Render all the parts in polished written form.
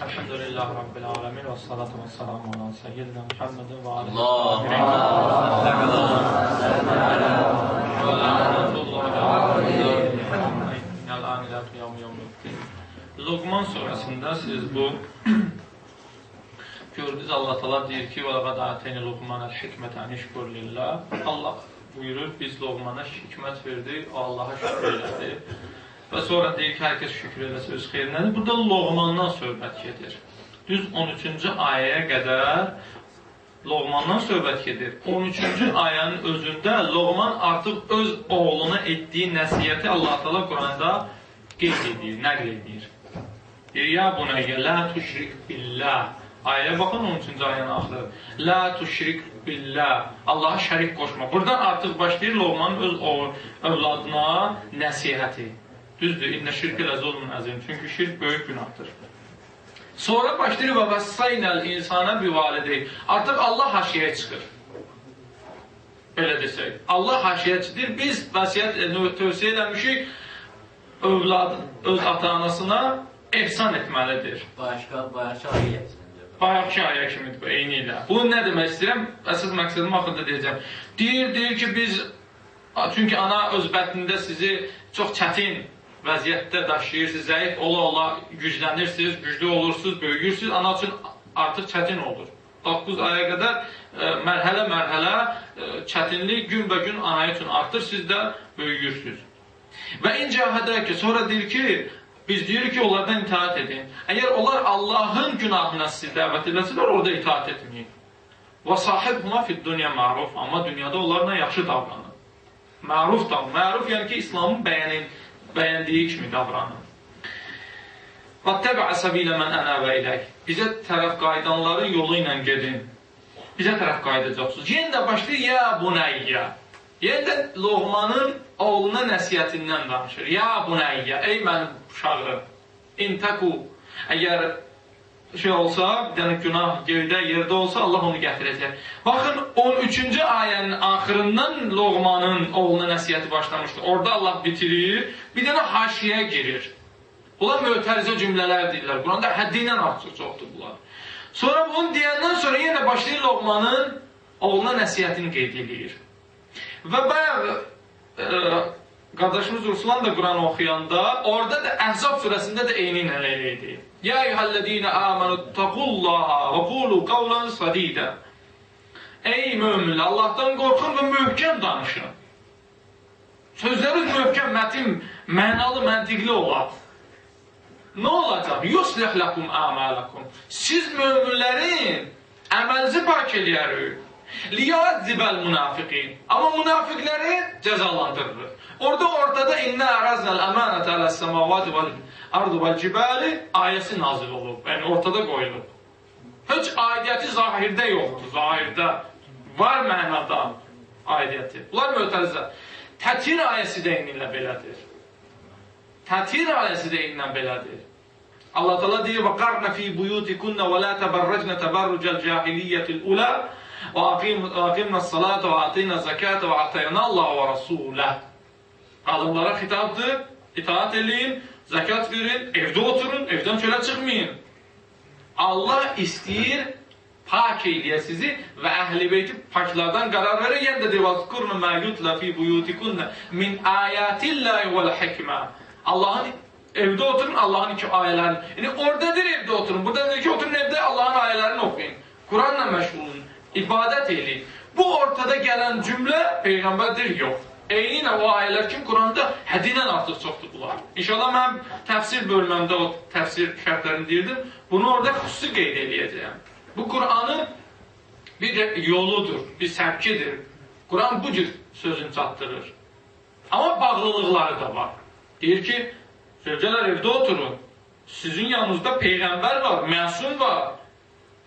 Elhamdülillah Rabbil alemin və salatu və salamu ala seyyidina Muhammedin və alihi Luqman surəsində siz bu gördünüz, Allah Teala deyir ki, وَلَقَدْ آتَيْنَا لُقْمَانَ الْحِكْمَةَ أَنِ اشْكُرْ لِلَّهِ Allah buyurur, biz Luqmana hikmət verdik, o Allaha şükür elədi. Və sonra deyir ki, hər kəs şükür eləsə öz xeyrinədir. Burada Luqmandan söhbət gedir. Düz 13-cü ayəyə qədər Luqmandan söhbət gedir. 13-cü ayənin özündə Luqman artıq öz oğluna etdiyi nəsiyyəti Allah Teala Quranda qeyd edir, nəql edir. Deyir, ya bunayyə, la tuşrik billah. Ayəyə baxın 13-cü ayənin axırı. La tuşrik billah. Allaha şərik qoşma. Buradan artıq başlayır Luqmanın öz övladına nəsiyyəti. Düzdür, İnnə şirkə ləzulmun əzim. Çünki şirk böyük günahdır. Sonra başlayır və vəssaynəl insana bivalidey. Artıq Allah haşiyə çıxır. Belə desək. Allah haşiyə çıxır. Biz vəsiyyət tövsiyə eləmişik, övladın öz ata-anasına ehsan etməlidir. Bayaqçı ayə Bayaqçı ayə kimidir bu, eyni ilə. Bunu nə demək istəyirəm? Əsas məqsədim axırda deyəcəm. Deyir ki, biz, çünki ana öz bətnində sizi çox çətin vəziyyətdə daşıyırsınız, zəif ola-ola güclənirsiniz, güclü olursunuz, böyüyürsünüz, ana üçün artıq çətin olur. 9 aya qədər mərhələ-mərhələ çətinlik günbəgün ana üçün artır, siz də böyüyürsünüz. Və incəhədək ki, sonra deyir ki, biz deyirik ki, onlardan itaat edin. Əgər onlar Allahın günahına sizi dəvət edəsələr, orada itaat etməyin. Və sahibhuma fid dunya ma'ruf. Amma dünyada onlarla yaxşı davranın. Ma'ruf da, ma'ruf yəni ki, İslamın bəyəndiyi kimi davranın. وَاتَّبَعَ سَبِيلَ مَنْ أَنَابَ إِلَيْهِ Bizə tərəf qayıdanların yolu ilə gedin. Bizə tərəf qayıdacaqsınız. Yenə də başlayır, ya bunayya. Yenə də Luqmanın oğluna nəsiyyətindən danışır. Ya bunayya, ey mənim uşağı, intəku. Əgər şey olsa, bir dənə günah göydə, yerdə olsa, Allah onu gətirəcək. Baxın, 13-cü ayənin axırından Luqmanın oğluna nəsiyyəti başlamışdır. Orada Allah bitirir, bir dənə haşiyə girir. Bunlar mötərizə cümlələr deyirlər. Quranda həddindən artıq çoxdur bunlar. Sonra bunu deyəndən sonra yenə başlayır Luqmanın oğluna nəsiyyətini qeyd edir. Və bayaq qardaşımız Ruslan da Quran oxuyanda, orada da Əhzab surəsində də eyni nələri deyir. Ya eyyuhəllədinə əmənuttəqullaha və qulu qavlan sadidə. Ey möminlər, Allahdan qorxun və möhkəm danışın. Sözləriniz möhkəm, mətin, mənalı, məntiqli olar. Nə olacaq? Yuslih lakum a'malakum. Siz möminlərin əməlinizi pak eləyərik. Liyazzibəl münafiqin. Amma münafiqləri cəzalandırır. Orada innə əraznəl əmanətə aləs-səmavati vəl-ardu vəl-cibali ayəsi nazil olub. Yəni ortada qoyulub. Heç aidiyyəti zahirdə yoxdur. Zahirdə var mənada aidiyyəti. Bunlar mötərizə. Tətir ayəsi də eynilə belədir. Tətir ayəsi də eynilə belədir. Allah Teala deyir: "Və qarna fi buyutikunna və la təbərrəcnə təbərrücəl cahiliyyətil ulə və aqimnas-salata və atinaz-zakata və ataynallaha və rasuləh." Qadınlara xitabdır, itaat eləyin, zəkat verin, evdə oturun, evdən çölə çıxmayın. Allah istəyir, pak eləyə sizi və əhl-i beyti paklardan qərar verir. Yəni də deyir: "Vəzkurna mə yutla fi buyutikunna min ayatillahi vəl hikmə." Allahın evdə oturun, Allahın iki ayələrini. Yəni orada deyir evdə oturun, burada deyir ki, oturun evdə Allahın ayələrini oxuyun. Quranla məşğul olun, ibadət eləyin. Bu ortada gələn cümlə Peyğəmbərdir, yox. Eyni o ayələr ki, Quranda həddindən artıq çoxdur bunlar. İnşallah mən təfsir bölməmdə o təfsir şərtlərini deyirdim. Bunu orada xüsusi qeyd edəcəyəm. Bu Quranın bir yoludur, bir səbkidir. Quran bu cür sözünü çatdırır. Amma bağlılıqları da var. Deyir ki, sövcələr evdə oturun. Sizin yanınızda Peyğəmbər var, məsum var.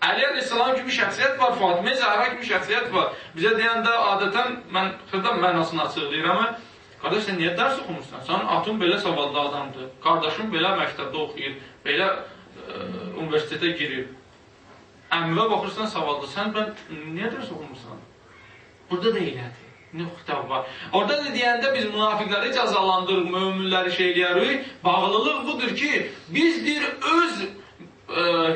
Əli Əleyhisselam kimi şəxsiyyət var, Fatimə Zəhra kimi şəxsiyyət var. Bizə deyəndə adətən, mən xırda mənasını açıqlayıram. Qardaş, sən niyə dərs oxumursan? Sənin atın belə savadlı adamdır. Qardaşın belə məktəbdə oxuyur, belə universitetə girir. Əmmivə baxırsan savadlı, sən niyə dərs oxumursan? Burada da elədir. Nöqtə var. Orada da deyəndə biz münafiqləri cəzalandırırıq, möminləri eləyərik. Bağlılıq budur ki, biz bir öz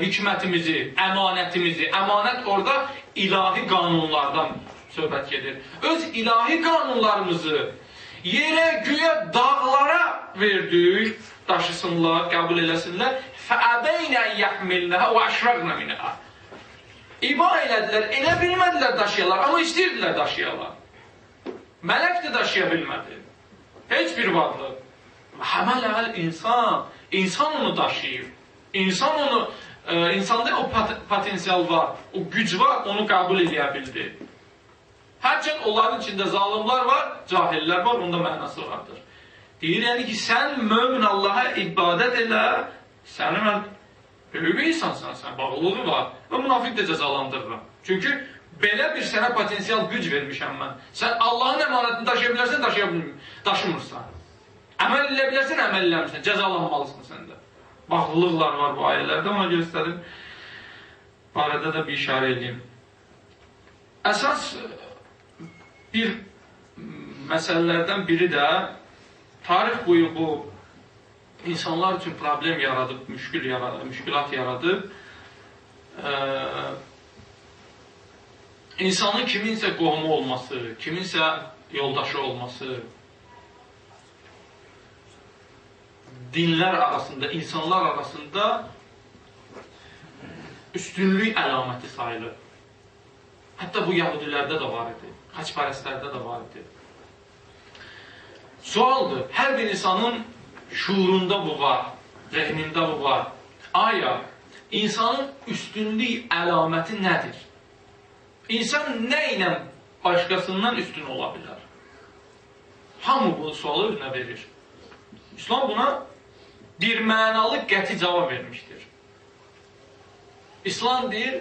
hikmətimizi, əmanətimizi, əmanət orada ilahi qanunlardan söhbət gedir. Öz ilahi qanunlarımızı yerə, güyə, dağlara verdik, daşısınlar, qəbul eləsinlər. فَأَبَيْنَ يَحْمِلْنَهَا وَأَشْرَقْنَ مِنَهَا İba elədilər, elə bilmədilər daşıyarlar, amma istəyirdilər daşıyarlar. Mələk də daşıya bilmədi. Heç bir varlıq. Həmələhəl insan, insan onu daşıyır. İnsan onu, insanda o potensial var, o güc var, onu qəbul edə bildi. Hərçən onların içində zalimlər var, cahillər var, onda mənası vardır. Deyir, yəni ki, sən mömin Allaha ibadət elə, sənin mən böyük bir insansan, sən bağlılığı var və münafiq də cəzalandırıram. Çünki belə bir sənə potensial güc vermişəm mən. Sən Allahın əmanətini daşıya bilərsən, daşımırsan. Əməl elə bilərsən, əməl eləmirsən, cəzalanmalısın sən də. Bağlılıqlar var bu ayələrdə, ona göstərim. Barədə də bir işarə edeyim. Əsas bir məsələlərdən biri də tarix boyu bu insanlar üçün problem yaradıb, müşkülat yaradıb. İnsanın kiminsə qohumu olması, kiminsə yoldaşı olması, dinlər arasında, insanlar arasında üstünlük əlaməti sayılır. Hətta bu yahudilərdə də var idi, xaçpərəstlərdə də var idi. Sualdır, hər bir insanın şuurunda bu var, zehnində bu var. Aya, insanın üstünlük əlaməti nədir? İnsan nə ilə başqasından üstün ola bilər? Hamı bu sualı özünə verir. İslam buna bir mənalı qəti cavab vermişdir. İslam deyir,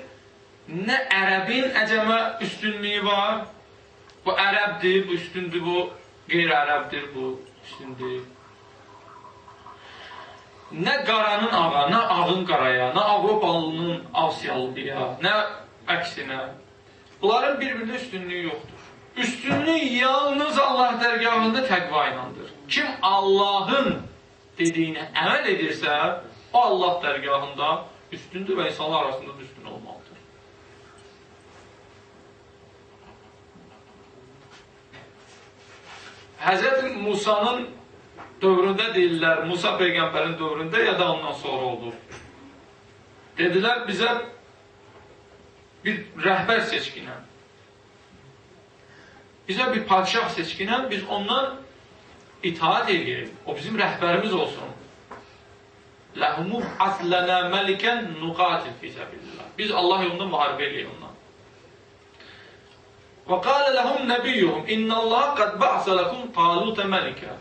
nə ərəbin əcəmə üstünlüyü var, bu ərəbdir, bu üstündür, bu qeyri-ərəbdir, bu üstündür. Nə qaranın ağa, nə ağın qaraya, nə Avropalının Asiyalıya, nə əksinə. Bunların bir-birində üstünlüyü yoxdur. Üstünlük yalnız Allah dərgahında təqva ilandır. Kim Allahın dediyinə əməl edirsə, o Allah dərgahında üstündür və insanlar arasında üstün olmalıdır. Həzrət Musa'nın dövründə deyirlər, Musa Peyğəmbərin dövründə ya da ondan sonra oldu. Dedilər, bizə bir rəhbər seçkinə, bizə bir padişah seçkinə, biz ondan itaat edirik. O bizim rəhbərimiz olsun. Ləhumum aslənə məlikən nuqatil fizəbillah. Biz Allah yolunda müharibə eləyik ondan. Və qalə ləhum nəbiyyuhum innəllaha qəd bə'sə ləkum talutə məlikə.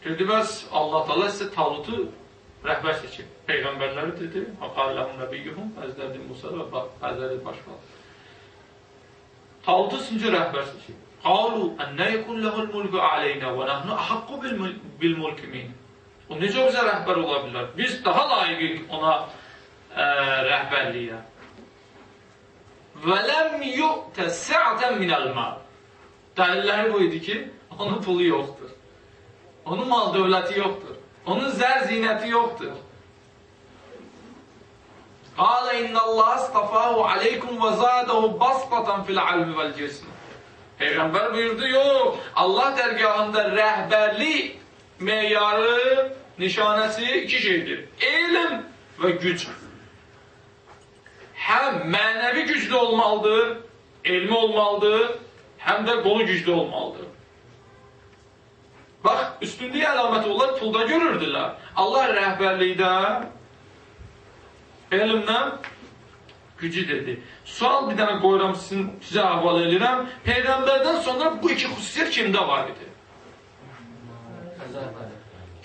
Dedi, bəs Allah Teala sizə Talutu rəhbər seçib. Peyğəmbərləri dedi, Haqallahum nəbiyyuhum, Həzrəti Musa və Həzrəti başqa. Talutu sizə rəhbər seçib. Qalu, ənnə yəkun ləhul mulku aleynə və nəhnu əhaqqu bil mulki min. O necə bizə rəhbər ola bilər? Biz daha layiqik ona rəhbərliyə. Və ləm yu'tə sə'ətən minəl mal. Dəlilləri bu idi ki, onun pulu yoxdur. Onun mal dövləti yoxdur. Onun zər zinəti yoxdur. Qalə innəllaha astafahu aleykum və zadahu basqatan fil ilmi vəl cism. Peyğəmbər buyurdu, yox, Allah dərgahında rəhbərlik meyarı, nişanəsi iki şeydir. Elm və güc. Həm mənəvi güclü olmalıdır, elmi olmalıdır, həm də qolu güclü olmalıdır. Bax, üstünlük əlaməti onlar pulda görürdülər. Allah rəhbərlikdə, elmlə gücü dedi. Sual bir dənə qoyuram, sizə həvalə edirəm. Peyğəmbərdən sonra bu iki xüsusiyyət kimdə var idi?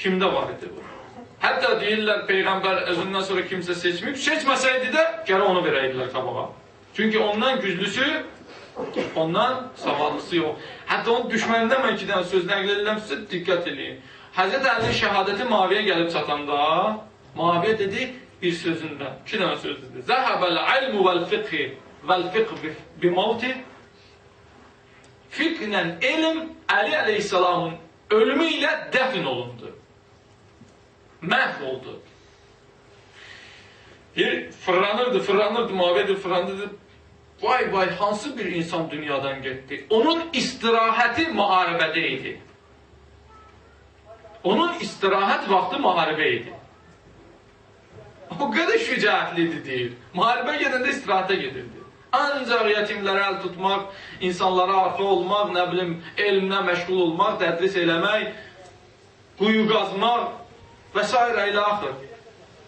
Kimdə var idi bu? Hətta deyirlər, Peyğəmbər özündən sonra kimsə seçməyib, seçməsəydi də gələ onu verəydilər qabağa. Çünki ondan güclüsü, ondan savadlısı yox. Hətta onun düşmənindən mən iki dənə söz nəql edirəm, sizə diqqət edin. Həzrət Əlinin şəhadəti Muaviyə gəlib çatanda, Muaviyə dedi bir sözündə, iki dənə söz dedi. Zəhəbəl ilmu vəl-fiqhi vəl-fiqh bimavti. fiqhlə elm Əli əleyhissalamın ölümü ilə dəfn olundu. Məhv oldu. Fırlanırdı, Muaviyə fırlanırdı. Vay, hansı bir insan dünyadan getdi? Onun istirahəti müharibədə idi. Onun istirahət vaxtı müharibə idi. O qədər şücaətlidir deyir. Müharibə gedəndə istirahətə gedirdi. Ancaq yetimlərə əl tutmaq, insanlara arxa olmaq, nə bilim, elmlə məşğul olmaq, tədris eləmək, quyu qazmaq və s. ilə axır.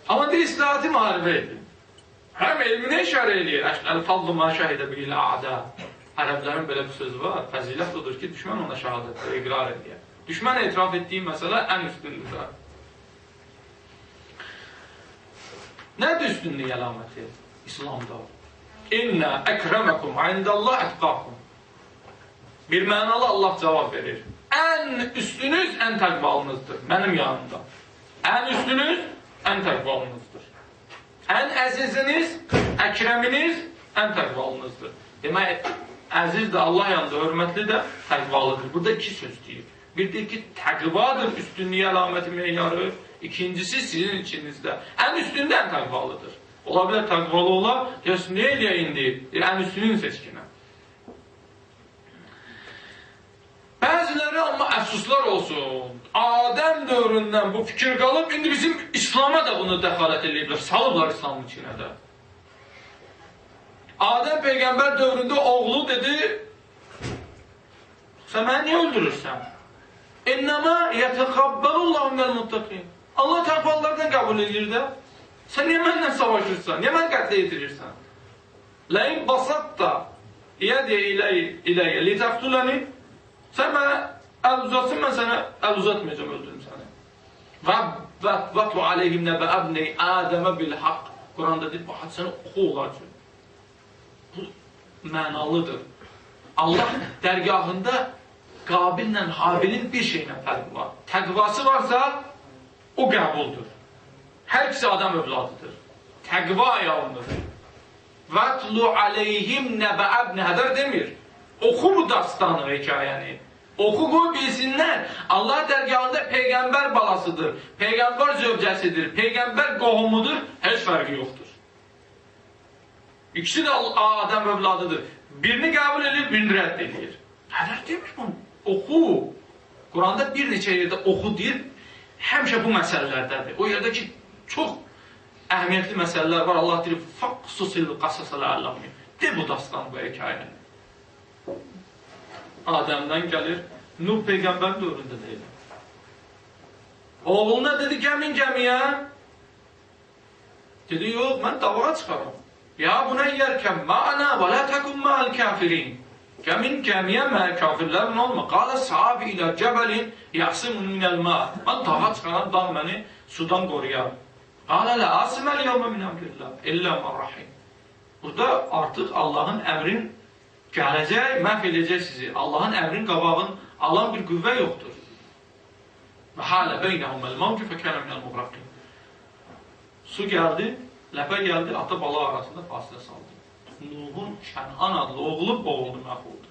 Amma deyir, istirahəti müharibə idi. Həm elminə işarə edir. Əl-fadlu ma şəhidə bil a'da. Ərəblərin belə bir sözü var. Fəzilət odur ki, düşmən ona şəhadətdir, iqrar edir. Düşmən etiraf etdiyi məsələ ən üstündür. Nədir üstünlük əlaməti İslamda? İnnə əkrəməkum indəllah ətqakum. Bir mənalı Allah cavab verir. Ən üstünüz, ən təqvalınızdır. Mənim yanımda. Ən üstünüz, ən təqvalınızdır. Ən əziziniz, əkrəminiz, ən təqvalınızdır. Demək, əziz də Allah yanında, hörmətli də təqvalıdır. Burada iki söz deyir. Bir deyir ki, təqvadır üstünlüyü əlaməti meyarı. İkincisi sizin içinizdə. Ən üstündə ən təqvalıdır. Ola bilər təqvalı ola, deyəsin, nə eləyəyin deyir? Ən üstünün seçkinə. Bəziləri amma əfsuslar olsun. Adəm dövründən bu fikir qalıb, indi bizim İslam'a da bunu dəxalət ediblər. Salıblar İslamın içinə də. Adəm Peyğəmbər dövründə oğlu dedi, sən məni niyə öldürürsən? İnnəmə yətəqabbəlullahu minəl muttəqin. Allah təqvalılardan qəbul edir də. Sən niyə mənlə savaşırsan? Niyə mən qətlə yetirirsən? Ləyin basat da yədiyə iləyə litəqtuləni. Sən mənə əl uzatsın, mən sənə əl uzatmayacam, öldürüm səni. Vətlu aleyhim nəbə əbney Ədəmə bil haqq. Quranda deyir, bu hadisəni oxu olacaq. Bu mənalıdır. Allah dərgahında Qabillə Habilin bir şeylə fərqi var. Təqvası varsa, o qəbuldur. Hər ikisi adam övladıdır. Təqva ayağındır. Vətlu aleyhim nəbə əbnə hədər demir. Oxu bu dastanı, hekayəni. Oxu qoy bilsinlər. Allah dərgahında Peyğəmbər balasıdır. Peyğəmbər zövcəsidir. Peyğəmbər qohumudur. Heç fərqi yoxdur. İkisi də Adəm övladıdır. Birini qəbul edir, birini rədd edir. Hədər demir bunu. Oxu. Quranda bir neçə yerdə oxu deyir. Həmişə bu məsələlərdədir. O yerdə ki, çox əhəmiyyətli məsələlər var. Allah deyir, faqsusil qasasələ əlləmin. De bu dastan, bu hekayəni. Adəmdən gəlir, Nuh Peyğəmbər dövründə deyil. Oğluna dedi, gəmin gəmiyə. Dedi, yox, mən davağa çıxaram. Ya buna yərkəm ma'ana və lə təkum ma'al kafirin. Gəmin gəmiyə kafirlərin olma. Qalə sahabi ilə cəbəlin yəsimun minəl ma. Mən dağa çıxaram, dağ məni sudan qoruyar. Qalə lə asiməl yavmə min əmrillah. İllə mərrahim. Burada artıq Allahın əmrin gələcək, məhv edəcək sizi. Allahın əmrin qabağın alan bir qüvvə yoxdur. Və halə beynəhum əl-mavcu fəkənə minəl muğraqin. Su gəldi, ləpə gəldi, ata bala arasında fasilə saldı. Nuhun Kən'an adlı oğlu boğuldu, məhv oldu.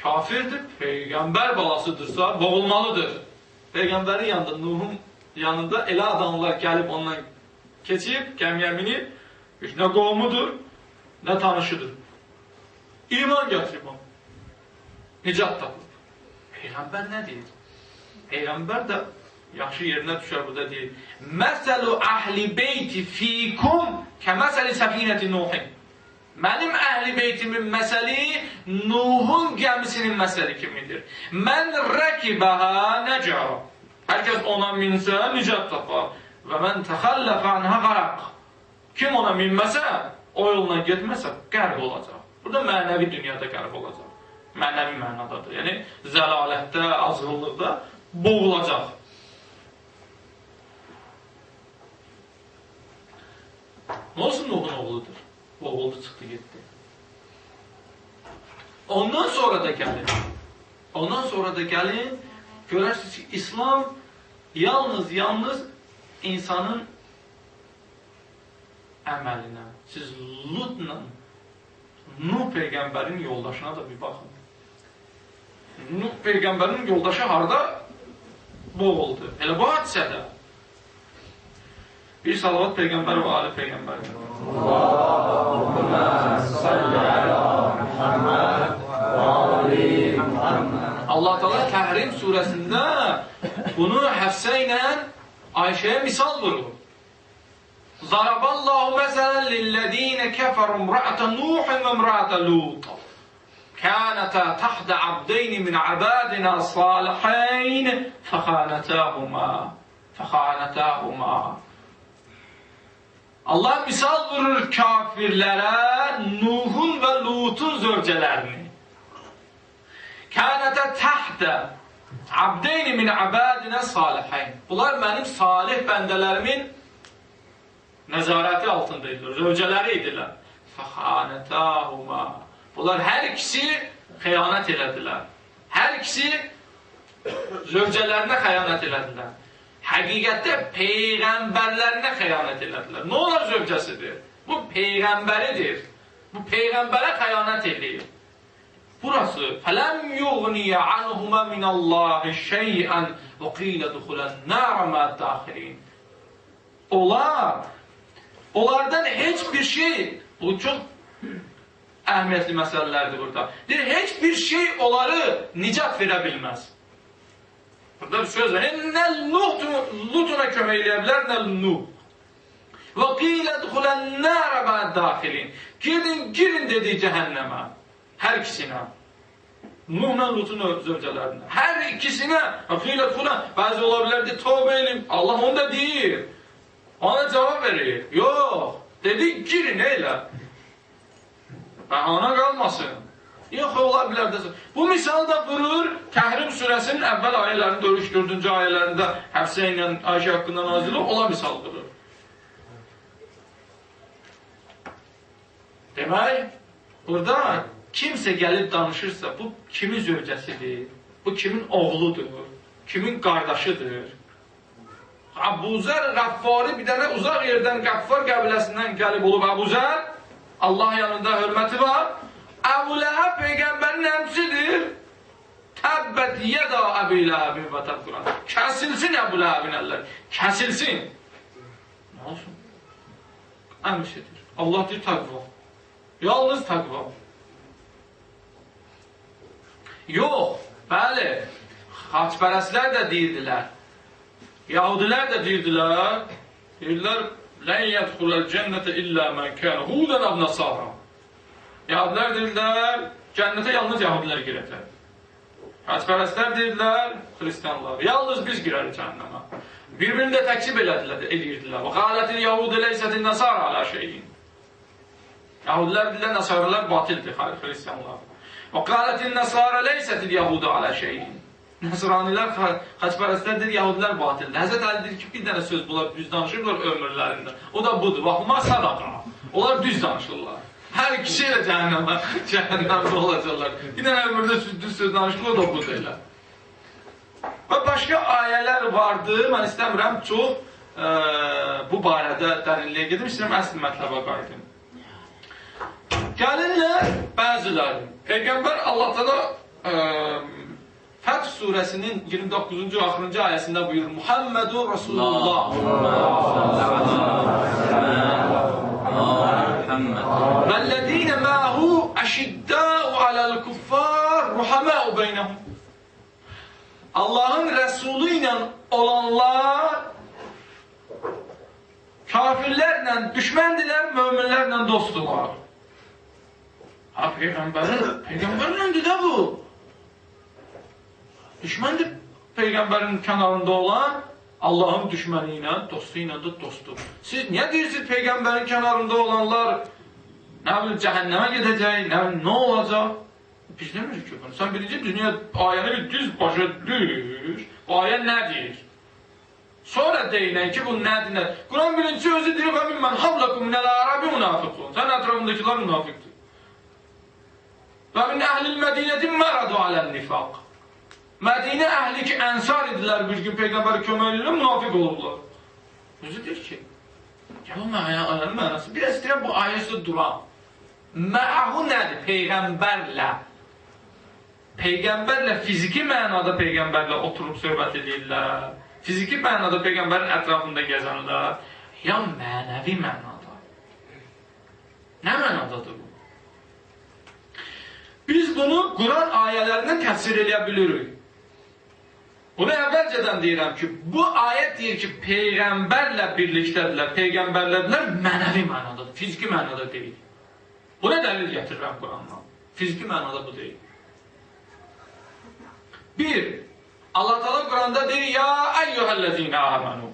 Kafirdir, Peyğəmbər balasıdırsa boğulmalıdır. Peyğəmbərin yanında, Nuhun yanında elə adamlar gəlib ondan keçib, gəmiyə minib, nə qovmudur, nə tanışıdır. İman gətirib onu. Nicat tapıb. Peyğəmbər nə deyir? Peyğəmbər də yaxşı yerinə düşər burada deyir. Məsəlu əhli beyti fikum kəməsəli səfinəti Nuhin. Mənim əhli beytimin məsəli Nuhun gəmisinin məsəli kimidir. Mən rəkibəhə nəcə. Hər kəs ona minsə nicat tapar. Və mən təxəlləfə anhə qaraq. Kim ona minməsə, o yolla getməsə qərb olacaq. Burada mənəvi dünyada qərb olacaq. Mənəvi mənadadır. Yəni zəlalətdə, azğınlıqda boğulacaq. Nə olsun Nuhun oğludur? Oğuldu, çıxdı, getdi. Ondan sonra da gəlin, görərsiniz ki, İslam yalnız insanın əməlinə, siz Lutla Nuh Peyğəmbərin yoldaşına da bir baxın. Nuh Peyğəmbərin yoldaşı harada boğuldu? Elə bu hadisədə. Bir salavat Peyğəmbər və Ali Peyğəmbər. Allah Teala Təhrim surəsində bunu Həfsə ilə Ayşəyə misal vurur. Zaraballahu məsələn lillezine kəfəru imra'ata Nuhin və imra'ata Lut. Kânetâ tahta abdeyni min ibadina salihin fekhanetâhuma. Allah misal vurur kafirlərə Nuhun və Lutun zövcələrini. Kânetâ tahta abdeyni min ibadina salihin. Bunlar mənim salih bəndələrimin nəzarəti altındaydılar, zövcələri idilər. Fəxanətəhuma. Bunlar hər ikisi xəyanət elədilər. Hər ikisi zövcələrinə xəyanət elədilər. Həqiqətdə peyğəmbərlərinə xəyanət elədilər. Nə olar zövcəsidir? Bu peyğəmbəridir. Bu peyğəmbərə xəyanət eləyir. Burası fələm yuğniyə anhuma minallahi şeyən və qilə duxulən nərə məd-daxilin. Onlardan heç bir şey, bu çox əhəmiyyətli məsələlərdir burada. Deyir, heç bir şey onları nicat verə bilməz. Burada bir söz var. Nə Lutuna kömək eləyə bilər, nə Nuh. Və qilə duxulən nərə məd-daxilin. Girin dediyi cəhənnəmə. Hər ikisinə. Nuhla Lutun zövcələrinə. Hər ikisinə. Qilə duxulən. Bəzi ola bilərdi, tövbə eləyim. Allah onu da deyir. Ona cavab verir. Yox. Dedi, girin elə. Bəhana qalmasın. Yox, ola bilər desin. Bu misal da vurur, Təhrim surəsinin əvvəl ayələrində, 3-4-cü ayələrində Həfsə ilə Ayşə haqqında nazil ola misal vurur. Demək, burada kimsə gəlib danışırsa, bu kimin zövcəsidir, bu kimin oğludur, kimin qardaşıdır. Əbu Zər Qəffari bir dənə uzaq yerdən Qəffar qəbiləsindən gəlib olub Əbu Zər, Allah yanında hörməti var. Əbu Ləhəb Peyğəmbərin əmsidir. Təbbət yəda Əbu Ləhəbin və təbquran. Kəsilsin Əbu Ləhəbin əlləri. Kəsilsin. Nə olsun? Əmsidir. Allah deyir təqva. Yalnız təqva. Yox, bəli. Xaçpərəslər də deyirdilər. Yahudilər də deyirdilər. Deyirdilər, lən yədxuləl cənnətə illə mən kənə hudən əb nəsara. Yahudilər deyirlər, cənnətə yalnız Yahudilər girəcək. Xaçpərəslər deyirlər, xristianlar. Yalnız biz girərik cəhənnəmə. Bir-birini də təksib edirdilər. Və qalətil Yahudə leysətin nəsara alə şeyin. Yahudilər deyirlər, nəsaralar batildir, xristianlar. Və qalətil nəsara leysətil Yahudə alə şeyin. Nəsranilər, xaçpərəslər deyir, Yahudilər batildir. Həzrət Əli deyir ki, bir dənə söz bunlar düz danışırlar ömürlərində. O da budur. Baxma sadaqa. Onlar düz danışırlar. Hər ikisi ilə cəhənnəmdə olacaqlar. Bir dənə ömürdə düz söz danışırlar, o da budur elə. Və başqa ayələr vardır. Mən istəmirəm çox bu barədə dərinliyə gedim. İstəyirəm əsl mətləbə qayıdım. Gəlirlər bəziləri. Peyğəmbər Allah təala Fəth surəsinin 29-cu axırıncı ayəsində buyurur. Muhammedun Rasulullah. Vəllezîne ma'hu əşiddâ'u aləl kuffar ruhamâ'u beynəhum. Allahın Rəsulü ilə olanlar kafirlərlə düşməndirlər, möminlərlə dostdular. Ha, Peyğəmbərləndir də bu. Düşməndir Peyğəmbərin kənarında olan Allahın düşməni ilə, dostu ilə də dostdur. Siz niyə deyirsiniz Peyğəmbərin kənarında olanlar nə bilir, cəhənnəmə gedəcək, nə olacaq? Biz demirik ki, sən birinci dünya ayəni bir düz başa düş, bu ayə nə deyir? Sonra deyilən ki, bu nədir? Quran birinci özü deyir, mən havlakum minəl-a'rabi münafiqun. Sən ətrafındakılar münafiqdir. Və min əhlil mədinətin məradu alən-nifaq. Mədinə əhli ki, ənsar idilər bir gün Peyğəmbəri köməklilə münafiq olurlar. Özü deyir ki, gəl o ayənin mənası, biraz istəyirəm bu ayəsi duram. Mə'ahu nədir? Peyğəmbərlə. Peyğəmbərlə fiziki mənada Peyğəmbərlə oturub söhbət edirlər. Fiziki mənada Peyğəmbərin ətrafında gəzənlər. Ya mənəvi mənada. Nə mənadadır bu? Biz bunu Quran ayələrindən təfsir edə bilirik. Bunu əvvəlcədən deyirəm ki, bu ayət deyir ki, Peyğəmbərlə birlikdədirlər, Peyğəmbərlədirlər mənəvi mənadadır, fiziki mənada deyil. Buna dəlil gətirirəm Qurandan. Fiziki mənada bu deyil. Bir, Allah Teala Quranda deyir, ya əyyuhəl-ləzīnə əmənu.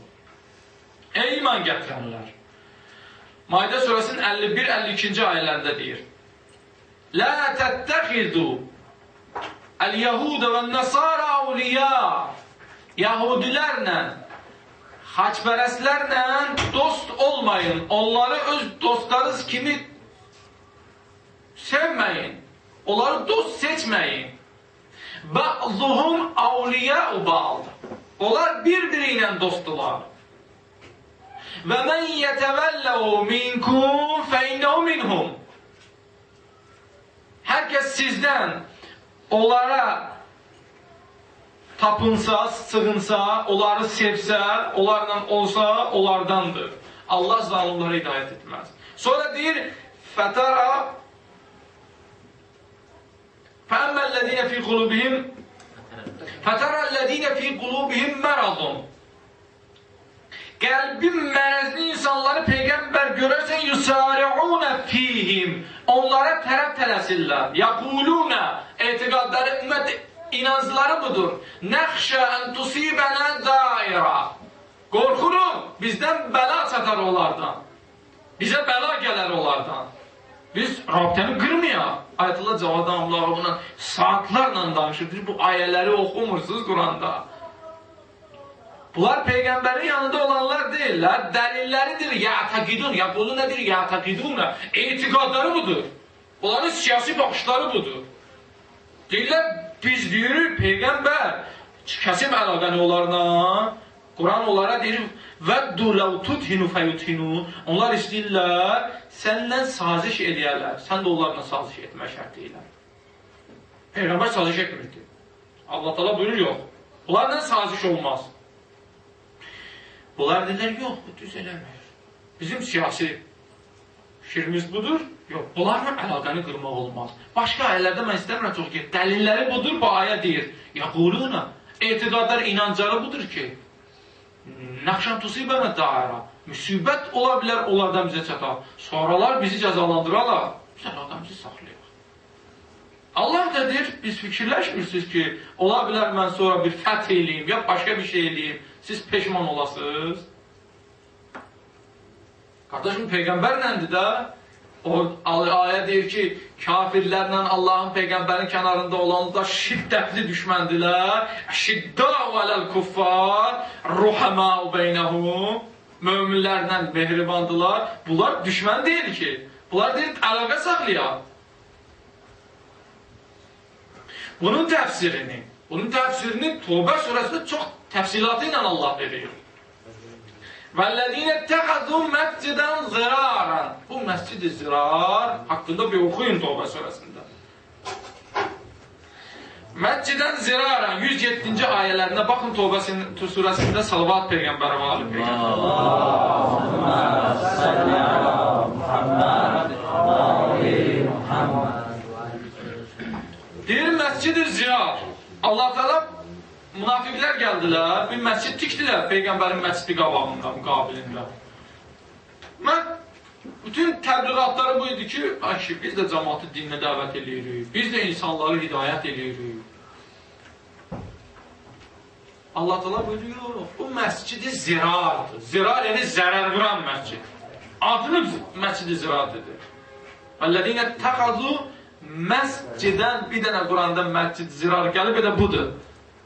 Ey iman gətirənlər. Maidə surəsinin 51-52-ci ayələrində deyir. Lə təttəxidu əl-yəhudə və nəsara avliya. Yahudilərlə, xaçpərəslərlə dost olmayın. Onları öz dostlarınız kimi sevməyin. Onları dost seçməyin. Bə'zuhum avliya'u ba'd. Onlar bir-biri ilə dostdular. Və mən yetəvəlləhu minkum fəinnəhu minhum. Hər kəs sizdən onlara tapınsa, sığınsa, onları sevsə, onlarla olsa, onlardandır. Allah zalimlara hidayət etməz. Sonra deyir, fətara فَأَمَّا الَّذ۪ينَ ف۪ي قُلُوبِهِمْ فَتَرَى الَّذ۪ينَ ف۪ي قُلُوبِهِمْ مَرَضٌ. Qəlbi mərəzli insanları Peyğəmbər görərsən يُسَارِعُونَ ف۪يهِمْ. Onlara tərəf tələsirlər. يَقُولُونَ. Etiqadları, ümmət inancları budur. نَخْشَ أَنْ تُصِيبَنَا دَائِرَةً. Qorxurum, bizdən bəla çatar onlardan. Bizə bəla gələr onlardan. Biz rabitəni qırmayaq. Ayətullah Cavad Amlağı buna saatlarla danışır. Bu ayələri oxumursunuz Quranda. Bunlar Peyğəmbərin yanında olanlar deyirlər. Dəlilləridir. Ya'taqidun. Yaqulu nədir? Ya'taqidun. Etiqadları budur. Onların siyasi baxışları budur. Deyirlər, biz deyirik Peyğəmbər kəsim əlaqəni onlarla. Quran onlara deyir, vəddu ləv tuthinu fəyuthinu. Onlar istəyirlər, səndən saziş edəyərlər. Sən də onlarla saziş etmə şərt deyirlər. Peyğəmbər saziş etmirdi. Allah Teala buyurur, yox. Bunlarla saziş olmaz. Bunlar deyirlər, yox, bu düz eləmir. Bizim siyasi fikrimiz budur. Yox, bunlarla əlaqəni qırmaq olmaz. Başqa ayələrdə mən istəmirəm çox ki, dəlilləri budur, bu ayə deyir. Yəquluna, etiqadlar, inancları budur ki, Nəxşən tusibənə daira. Müsibət ola bilər, onlardan bizə çatar. Sonralar bizi cəzalandırarlar. Biz əlaqdan bizi saxlayaq. Allah da deyir, biz fikirləşmirsiniz ki, ola bilər mən sonra bir fəth eləyim, ya başqa bir şey eləyim, siz peşman olasınız. Qardaşım, Peyğəmbər nəndir də? O ayə deyir ki, kafirlərlə Allahın Peyğəmbərin kənarında olanlar şiddətli düşməndilər. Şiddəu aləl kuffar, ruhəməu beynəhum. Möminlərlə mehribandılar. Bunlar düşmən deyil ki. Bunlar deyir, əlaqə saxlayaq. Bunun təfsirini Tövbə surəsində çox təfsilatı ilə Allah verir. وَالَّذ۪ينَ اتَّخَذُوا مَسْجِدًا زِرَارًا. Bu məscid-i zirar haqqında bir oxuyun Tövbə surəsində. Məscidən ziraran 107-ci ayələrində baxın Tövbə surəsində salavat Peyğəmbərə və ali Peyğəmbərə. Allahümmə salli ala Muhammed və ali Muhammed. Deyir məscid-i zirar. Allah Teala münafiqlər gəldilər, bir məscid tikdilər Peyğəmbərin məscidi qabağında, müqabilində. Mən bütün təbliğatları bu idi ki, biz də cəmaatı dinlə dəvət edirik, biz də insanları hidayət edirik. Allah Teala buyuruyor, bu məscidi zirardır. Zirar yəni zərər vuran məscid. Adını məscidi zirar dedi. وَالَّذِينَ اتَّخَذُوا məscidən, bir dənə Quranda məscid zirar gəlib, də budur.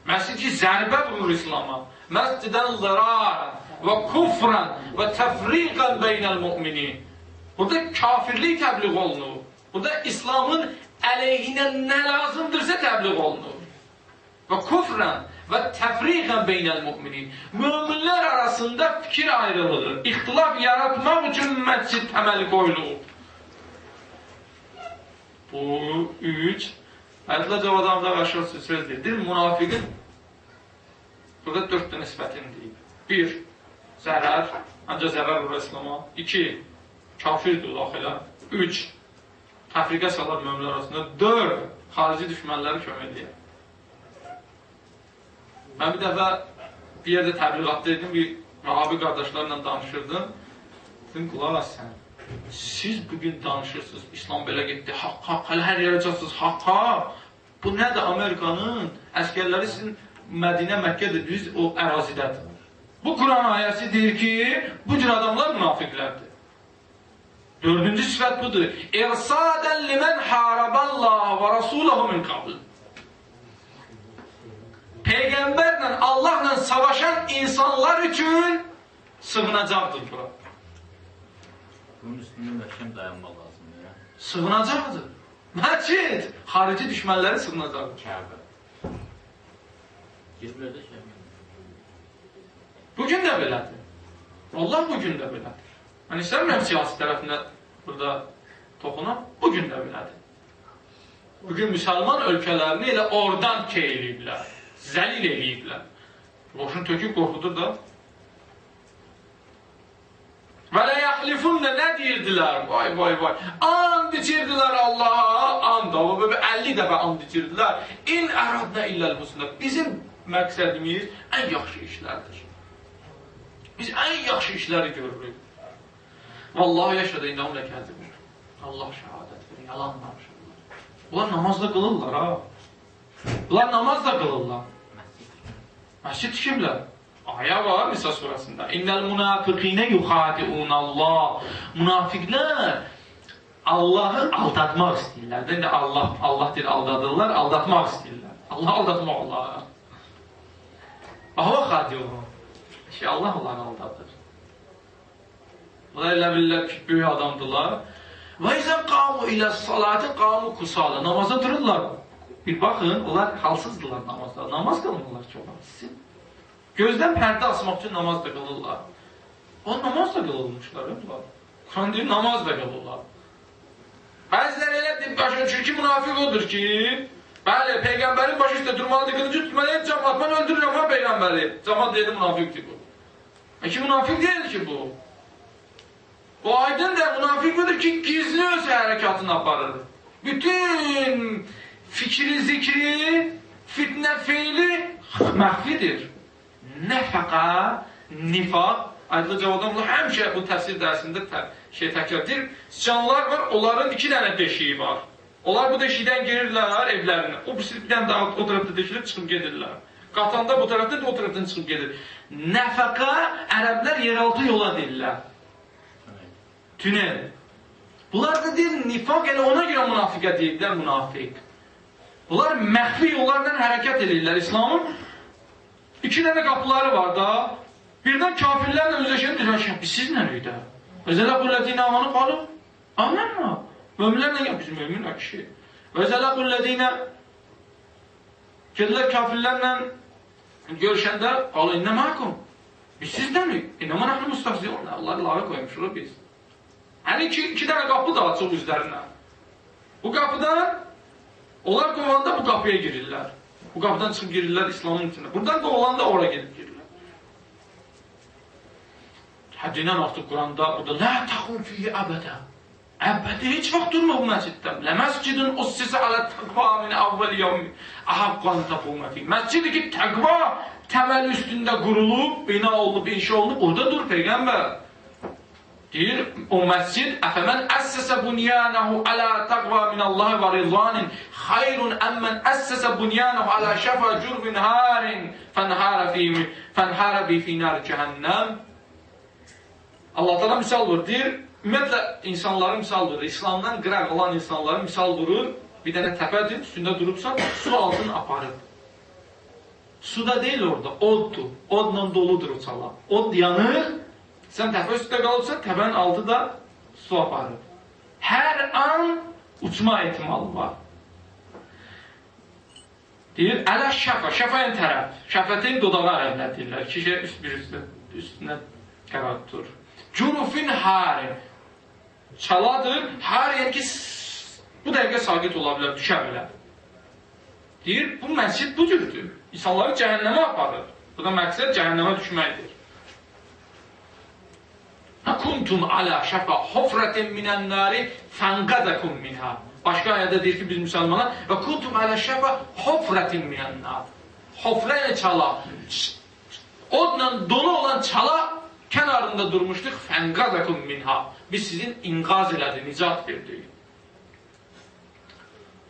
Məscid ki, zərbə vurur İslama. Məscidən zərarən və kufran və təfriqən beynəl müminin. Burada kafirlik təbliğ olunur. Burada İslamın əleyhinə nə lazımdırsa təbliğ olunur. Və kufran və təfriqən beynəl müminin. Möminlər arasında fikir ayrılığı, ixtilaf yaratmaq üçün məscid təməli qoyulur. Bu 3. Ədlə cavadamda qarşılıqsız söz deyil. Münafiqin burada 4 dənə sifətini deyib. 1. Zərər, ancaq zərər vurur İslam'a. 2. Kafirdir daxilə. 3. Təfriqə salar möminlər arasında. 4. Xarici düşmənləri kömək edir. Mən bir dəfə bir yerdə təbliğatda dedim, bir Vahabi qardaşlarla danışırdım. Dedim, qulaq as sən. Siz bugün danışırsınız, İslam belə getdi, haqqa, hələ hər yerə çatsınız, haqqa. Bu nədir? Amerikanın əskərləri sizin Mədinə, Məkkədir, düz o ərazidədir. Bu Quran ayəsi deyir ki, bu cür adamlar münafiqlərdir. 4-cü sifət budur. İrsadən limən haraballah və rasulahu min qabl. Peyğəmbərlə, Allahla savaşan insanlar üçün sığınacaqdır bura. Bunun üstündə möhkəm dayanmaq lazımdır. Sığınacaqdır. Məscid, xarici düşmənləri sığınacaqdır. Kəbə. Giriblər də Kəbə. Bugün də belədir. Vallahi bugün də belədir. Mən istəmirəm siyasi tərəfində burada toxunam. Bugün də belədir. Bugün müsəlman ölkələrini elə oradan keyləyiblər. Zəlil eləyiblər. Qoşun töküb qorxudur da. Və lə yaxlifunlə nə deyirdilər? Vay, vay, vay. And içirdilər Allaha. And. 50 dəfə and içirdilər. İn əradnə illəl husnə. Bizim məqsədimiz ən yaxşı işlərdir. Biz ən yaxşı işləri görürük. Vallahi yaşadı indam ləkəzdir. Allah şəhadət verir. Yalan danışırlar. Bunlar namaz da qılırlar ha. Bunlar namaz da qılırlar. Məscid tikiblər. Aya var Nisa surasında. İnnel munafiqine yuxadi'unallah. Munafiqlər Allahı aldatmaq istəyirlər. Deyə Allah deyir aldadırlar, aldatmaq istəyirlər. Allah aldatmaq Allah. Ahva xadi'uhum. Allah onları aldadır. Bunlar elə bilirlər ki, böyük adamdırlar. Və izə qamu ilə salati qamu kusala. Namaza dururlar. Bir baxın, onlar halsızdırlar namazda. Namaz qılmırlar ki, onlar sizin. Gözdən pərdə asmaq üçün namaz da qılırlar. O namaz da qılırmışlar. Quran deyir, namaz da qılırlar. Bəziləri elə deyib, başa düşür ki, münafiq odur ki, bəli, Peyğəmbərin başı üstə durmalıdır, qılıcı tutmalıdır, cəmat, mən öldürürəm ha Peyğəmbəri. Cəmat deyildi, münafiqdir bu. Ki, münafiq deyil ki bu. O aydın da münafiq budur ki, gizli öz hərəkatını aparır. Bütün fikri, zikri, fitnə, feyli məxfidir. Nəfəqa, nifaq, aydın cavabdan həmişə bu təfsir dərsində təkrar edir. Canlılar var, onların 2 dənə deşiyi var. Onlar bu deşikdən girirlər evlərinə. O bir dənə daha o tərəfdə deşilir, çıxıb gedirlər. Qatanda bu tərəfdə də o tərəfdən çıxıb gedir. Nəfəqa, ərəblər yeraltı yola deyirlər. Tünel. Bunlar da deyir, nifaq, elə ona görə münafiqə deyirlər, münafiq. Bunlar məxfi yollardan hərəkət edirlər. İslamın 2 dənə qapıları var da, birdən kafirlərlə üzləşən deyirlər, biz sizlə öydər. Vəzələ qullədinə amanı qalıb, anlamma. Möminlərlə gəl, bizim möminlər kişi. Vəzələ qullədinə gedilər kafirlərlə görüşəndə, qalı innə məkum. Biz sizdən öydər. İnnə mənəxli müstəxziyonlar. Allah'ı lağa qoymuşuq biz. Yəni 2 dənə qapı da açıq üzlərinə. Bu qapıdan onlar qovanda bu qapıya girirlər. Bu qapıdan çıxıb girirlər İslamın içində. Buradan qovulanda ora gedib girirlər. Həddindən artıq Quranda burada Lə təxun fiyyə əbədə. Əbədə heç vaxt durma bu məsciddə. Lə məscidin ussisə alə təqva min əvvəl yevmi əhəqqan təqumə fiyyə. Məscidi ki, təqva təməl üstündə qurulub, bina olunub, inşa olunub, orada dur Peyğəmbər. Deyir, o məscid əfəmən əssəsə bunyanahu alə təqva minallahi və rizvanin xayrun əmmən əssəsə bunyanahu alə şəfə cürvin harin fənhərə bi finər cəhənnəm. Allah Teala misal vurur, deyir, ümumiyyətlə insanları misal vurur, İslamdan qıraq olan insanları misal vurur, bir dənə təpədir, üstündə durubsa, su altını aparır. Su da deyil orada, oddur, odla doludur o çala. Od yanır, sən təpə üstündə qalıbsan, təpənin altı da su aparır. Hər an uçma ehtimalı var. Deyir, ələ şəfə, şəfəyin tərəf, şəfətin dodağı ərəblər deyirlər, kişi üstünə qərar tutur. Cürufin harin, çaladır, har yəni ki, Bu dəqiqə sakit ola bilər, düşə bilər. Deyir, bu məscid bu cürdür. İnsanları cəhənnəmə aparır. Bu da məqsəd cəhənnəmə düşməkdir. Kuntum ala şəfa hufratin minən nari fənqadakum minha. Başqa ayədə deyir ki, biz müsəlmana və kuntum ala şəfa hufratin minən nar. Hofra ilə çala, odla dolu olan çala kənarında durmuşduq. Fənqadakum minha. Biz sizin inqaz elədik, nicat verdik.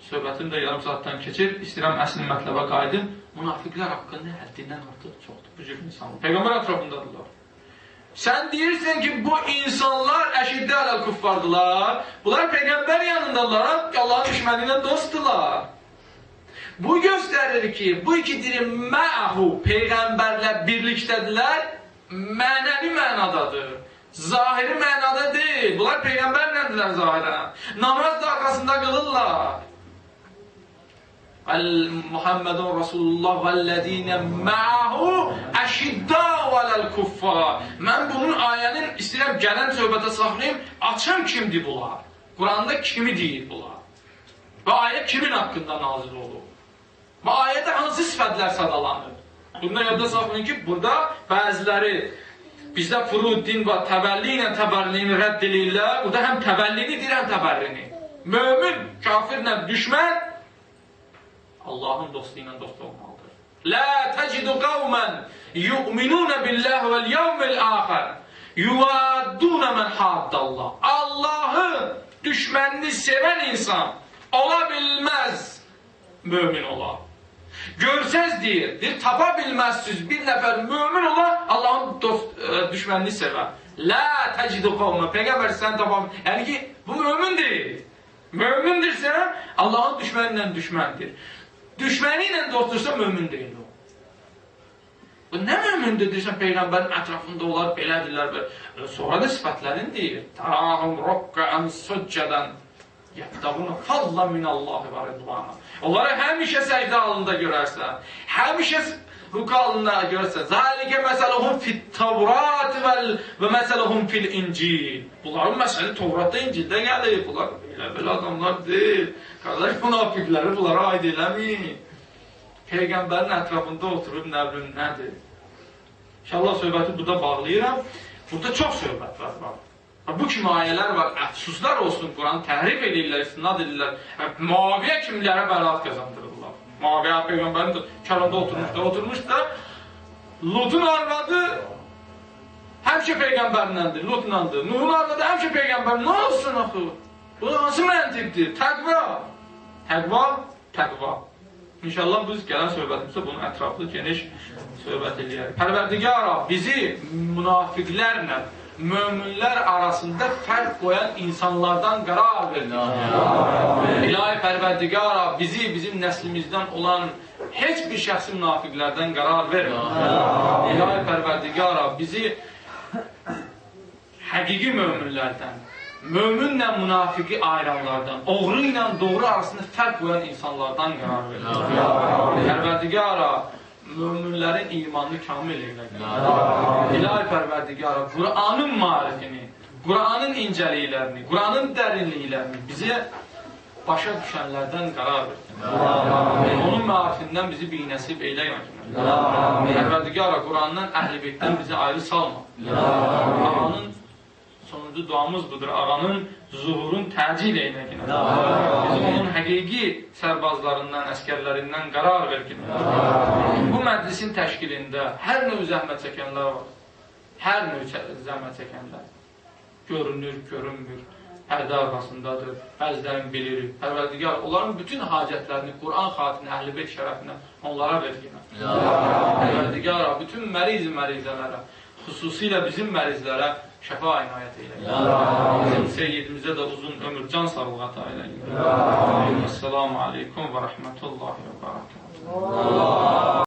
Söhbətim də yarım saatdan keçir. İstəyirəm əsl mətləbə qayıdım. Münafiqlər haqqında həddindən artıq çoxdur. Bu cür insanlar. Peyğəmbər ətrafındadırlar. Sən deyirsən ki, bu insanlar əşiddə aləl kuffardılar. Bunlar Peyğəmbər yanındalar, Allahın düşməni ilə dostdular. Bu göstərir ki, bu iki dirim mə'hu, Peyğəmbərlə birlikdədirlər, mənəvi mənadadır. Zahiri mənada deyil. Bunlar Peyğəmbərləndirlər zahirən. Namaz da arxasında qılırlar. Muhammedun Rasulullah vəllezine ma'ahu əşiddâhu aləl kuffar. Mən bunun ayənin istəyirəm gələn söhbətə saxlayayım, açım kimdir bunlar? Quranda kimi deyir bunlar? Və ayə kimin haqqında nazil olur? Və ayədə hansı sifətlər sadalanır? Bunda yadda saxlayın ki, burada bəziləri bizdə furuddin və təbəlli ilə təbərlini rədd edirlər. Burada həm təbəllini deyir, həm təbərrini. Mömin, kafirlə düşmən Allahın dostu ilə dost olmalıdır. La tecidu qavmən yu'minuna billahi vel yevmil axir yuvadduna men haddallah. Allahın düşmənini sevən insan ola bilməz mömin ola. Görsəz deyir, tapa bilməzsiniz bir nəfər mömin ola, Allahın düşmənini sevər. La tecidu qavmən. Peyğəmbər sən tapa bilməz. Yəni ki, bu mömin deyil. Mömindirsə Allahın düşmənindən düşməndir. Düşməni ilə dostursa mömin deyil o. Bu nə mömindir deyirsən, Peyğəmbərin ətrafında olar, belədirlər. Sonra da sifətlərini deyir. Tarahum rokka'an succədən yəqtabuna fadla minallahi və ridvana. Onları həmişə səcdə halında görərsən. Həmişə ruku halında görərsən. Zəlikə məsələhum fit-tavrat və məsələhum fil-incil. Bunların məsələ Tavratda, İncildə gəlir. Bunlar belə adamlar deyil. Qardaş, münafiqləri bunlara aid eləməyin. Peyğəmbərin ətrafında oturub nə bilim nədir? İnşallah söhbəti burada bağlayıram. Burada çox söhbət var. Bu kimi ayələr var. Əfsuslar olsun, Quranı təhrif edirlər, istinad edirlər. Muaviyə kimlərə bəraət qazandırırlar. Muaviyə Peyğəmbərin kəranda oturmuş da Lutun arvadı həmişə Peyğəmbərləndir, Lutlandır. Nuhun arvadı həmişə Peyğəmbər. Nə olsun axı? Bu hansı məntiqdir? Təqva. Təqva. İnşallah biz gələn söhbətimizdə bunun ətraflı geniş söhbət edəyək. Pərverdigara bizi münafiqlərlə möminlər arasında fərq qoyan insanlardan qərar verdi. İlahi Pərverdigara bizi bizim nəslimizdən olan heç bir şəxsi münafiqlərdən qərar vermir. İlahi Pərverdigara bizi həqiqi möminlərdən, möminlə münafiqi ayıranlardan, oğru ilə doğru arasında fərq qoyan insanlardan qərar verir. Pərverdigara, möminlərin imanını kamil eylə. İlahi Pərverdigara, Quranın marifini, Quranın incəliklərini, Quranın dərinliklərini bizə başa düşənlərdən qərar verir. Onun marifindən bizi binəsib eylə. Pərverdigara, Qurandan, Əhl-i Beytdən bizi ayrı salma. Ağanın sonuncu duamız budur. Ağanın zuhurun təcil eylə. Bizi onun həqiqi sərbazlarından, əskərlərindən qərar ver. Bu məclisin təşkilində hər növ zəhmət çəkənlər var. Hər növ zəhmət çəkənlər. Görünür, görünmür. Pərdə arxasındadır. Bəzilərini bilirik. Pərverdigar, onların bütün hacətlərini Quran xatirinə, Əhl-i Beyt şərəfinə onlara ver. Pərverdigar, bütün mərizələrə, xüsusilə bizim mərizlərə şəfa inayət eylə. Bizim seyyidimizə də uzun ömür, can sağlığı ata eylə. Esselamu aleykum və rəhmətullahi və barakatuhu.